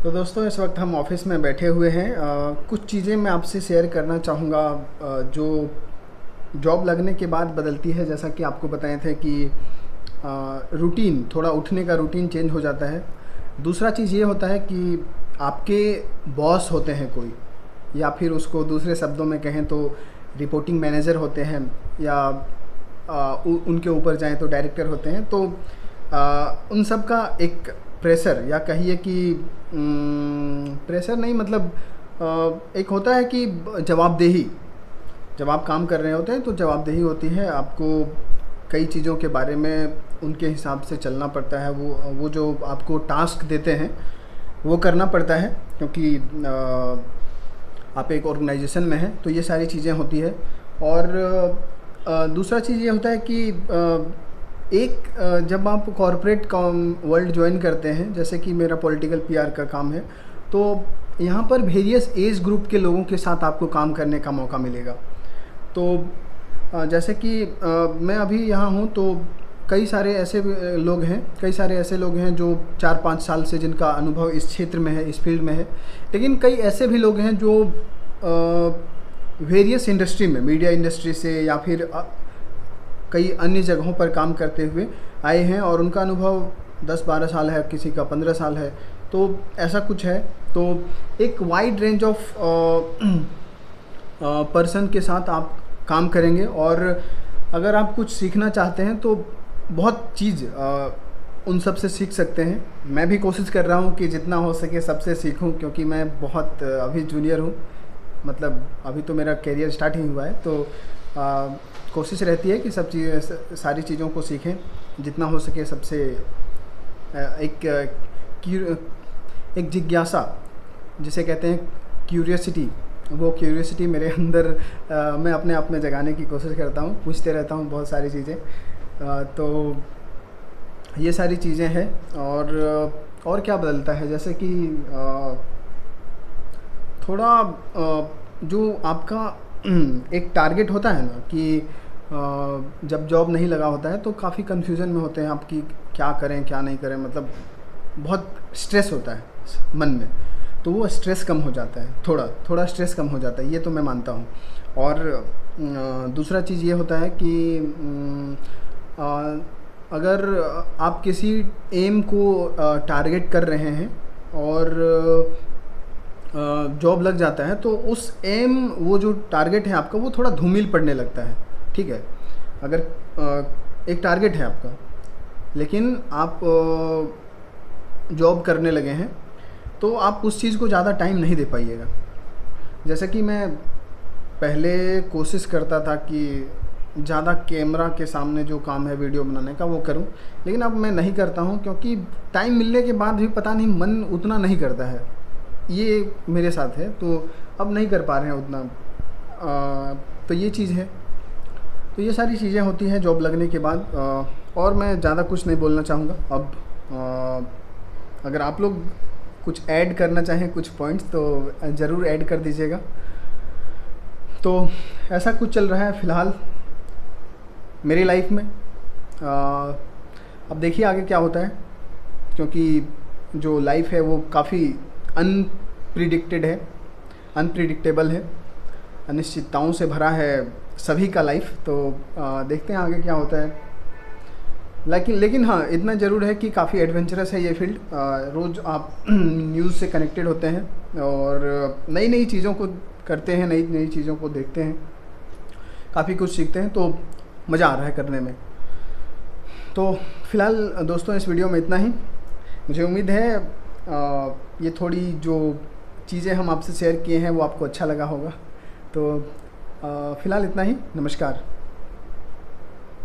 तो दोस्तों इस वक्त हम ऑफिस में बैठे हुए हैं। कुछ चीज़ें मैं आपसे शेयर करना चाहूँगा जो जॉब लगने के बाद बदलती है। जैसा कि आपको बताए थे कि रूटीन, थोड़ा उठने का रूटीन चेंज हो जाता है। दूसरा चीज़ ये होता है कि आपके बॉस होते हैं कोई, या फिर उसको दूसरे शब्दों में कहें तो रिपोर्टिंग मैनेजर होते हैं, या उनके ऊपर जाएं तो डायरेक्टर होते हैं। तो उन सब का एक प्रेशर, या कहिए कि प्रेशर नहीं, मतलब एक होता है कि जवाबदेही। जब आप काम कर रहे होते हैं तो जवाबदेही होती है आपको। कई चीज़ों के बारे में उनके हिसाब से चलना पड़ता है। वो जो आपको टास्क देते हैं वो करना पड़ता है, क्योंकि आप एक ऑर्गेनाइजेशन में हैं, तो ये सारी चीज़ें होती है। और दूसरा चीज़ ये होता है कि जब आप कॉरपोरेट वर्ल्ड ज्वाइन करते हैं, जैसे कि मेरा पॉलिटिकल पीआर का काम है, तो यहाँ पर वेरियस एज ग्रुप के लोगों के साथ आपको काम करने का मौका मिलेगा। तो जैसे कि मैं अभी यहाँ हूँ, तो कई सारे ऐसे लोग हैं जो 4-5 साल से, जिनका अनुभव इस क्षेत्र में है, इस फील्ड में है। लेकिन कई ऐसे भी लोग हैं जो वेरियस इंडस्ट्री में, मीडिया इंडस्ट्री से या फिर कई अन्य जगहों पर काम करते हुए आए हैं, और उनका अनुभव 10-12 साल है, किसी का 15 साल है। तो ऐसा कुछ है। तो एक वाइड रेंज ऑफ पर्सन के साथ आप काम करेंगे, और अगर आप कुछ सीखना चाहते हैं तो बहुत चीज़ उन सब से सीख सकते हैं। मैं भी कोशिश कर रहा हूँ कि जितना हो सके सबसे सीखूँ, क्योंकि मैं बहुत अभी जूनियर हूँ, मतलब अभी तो मेरा करियर स्टार्ट ही हुआ है। तो कोशिश रहती है कि सारी चीज़ों को सीखें, जितना हो सके सबसे। एक जिज्ञासा जिसे कहते हैं, क्यूरियोसिटी, वो क्यूरियोसिटी मेरे अंदर मैं अपने आप में जगाने की कोशिश करता हूँ, पूछते रहता हूँ बहुत सारी चीज़ें। तो ये सारी चीज़ें हैं। और क्या बदलता है, जैसे कि थोड़ा जो आपका एक टारगेट होता है ना, कि जब जॉब नहीं लगा होता है तो काफ़ी कन्फ्यूज़न में होते हैं आप कि क्या करें क्या नहीं करें, मतलब बहुत स्ट्रेस होता है मन में। तो वो स्ट्रेस कम हो जाता है, थोड़ा स्ट्रेस कम हो जाता है, ये तो मैं मानता हूँ। और दूसरा चीज़ ये होता है कि अगर आप किसी एम को टारगेट कर रहे हैं और जॉब लग जाता है, तो उस एम, वो जो टारगेट है आपका, वो थोड़ा धूमिल पड़ने लगता है। ठीक है, अगर एक टारगेट है आपका, लेकिन आप जॉब करने लगे हैं, तो आप उस चीज़ को ज़्यादा टाइम नहीं दे पाइएगा। जैसे कि मैं पहले कोशिश करता था कि ज़्यादा कैमरा के सामने जो काम है वीडियो बनाने का वो करूं, लेकिन अब मैं नहीं करता हूं, क्योंकि टाइम मिलने के बाद भी पता नहीं मन उतना नहीं करता है। ये मेरे साथ है, तो अब नहीं कर पा रहे हैं उतना। तो ये चीज़ है। तो ये सारी चीज़ें होती हैं जॉब लगने के बाद। और मैं ज़्यादा कुछ नहीं बोलना चाहूँगा अब। अगर आप लोग कुछ ऐड करना चाहें, कुछ पॉइंट्स, तो ज़रूर ऐड कर दीजिएगा। तो ऐसा कुछ चल रहा है फ़िलहाल मेरी लाइफ में। अब देखिए आगे क्या होता है, क्योंकि जो लाइफ है वो काफ़ी अनप्रिडिक्टेबल है, अनिश्चितताओं से भरा है सभी का लाइफ। तो देखते हैं आगे क्या होता है। लेकिन हाँ, इतना ज़रूर है कि काफ़ी एडवेंचरस है ये फील्ड। रोज़ आप न्यूज़ से कनेक्टेड होते हैं, और नई नई चीज़ों को करते हैं, नई नई चीज़ों को देखते हैं, काफ़ी कुछ सीखते हैं। तो मज़ा आ रहा है करने में। तो फ़िलहाल दोस्तों इस वीडियो में इतना ही। मुझे उम्मीद है ये थोड़ी जो चीज़ें हम आपसे शेयर किए हैं वो आपको अच्छा लगा होगा। तो फ़िलहाल इतना ही। नमस्कार।